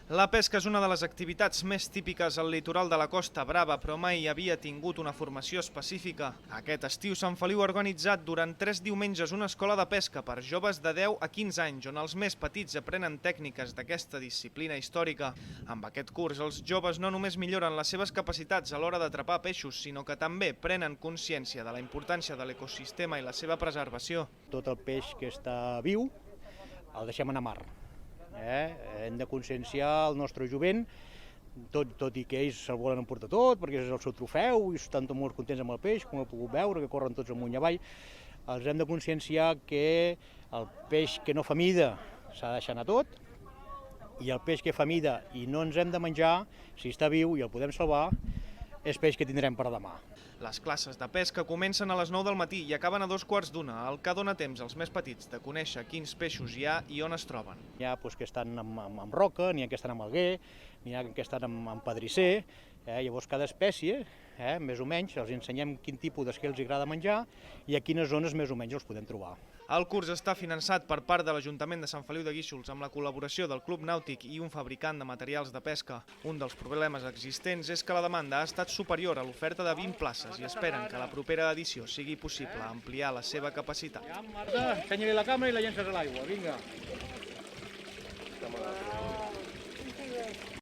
La pesca és una de les activitats més típiques al litoral de la Costa Brava, però mai havia tingut una formació específica. Aquest estiu Sant Feliu ha organitzat durant 3 diumenges una escola de pesca per joves de 10 a 15 anys, on els més petits aprenen tècniques d'aquesta disciplina històrica. Amb aquest curs, els joves no només milloren les seves capacitats a l'hora d'atrapar peixos, sinó que també prenen consciència de la importància de l'ecosistema i la seva preservació. Tot el peix que està viu el deixem anar a mar. Hem de conscienciar el nostre jovent, tot i que ells se'l volen emportar tot, perquè és el seu trofeu i estan molt contents amb el peix, com heu pogut veure, que corren tots amunt i avall. Els hem de conscienciar que el peix que no fa mida s'ha de deixar anar tot, i el peix que fa mida i no ens hem de menjar, si està viu i el podem salvar, és peix que tindrem per demà. Les classes de pesca comencen a les 9 del matí i acaben a 2:15, el que dona temps als més petits de conèixer quins peixos hi ha i on es troben. N'hi ha que estan amb roca, n'hi ha que estan amb alguer, n'hi ha que estan amb pedrisser, llavors cada espècie, més o menys, els ensenyem quin tipus d'esquer els agrada menjar i a quines zones més o menys els podem trobar. El curs està finançat per part de l'Ajuntament de Sant Feliu de Guíxols amb la col·laboració del Club Nàutic i un fabricant de materials de pesca. Un dels problemes existents és que la demanda ha estat superior a l'oferta de 20 places i esperen que a la propera edició sigui possible ampliar la seva capacitat. Marta, ensenya-li la càmera i la llences a l'aigua, vinga.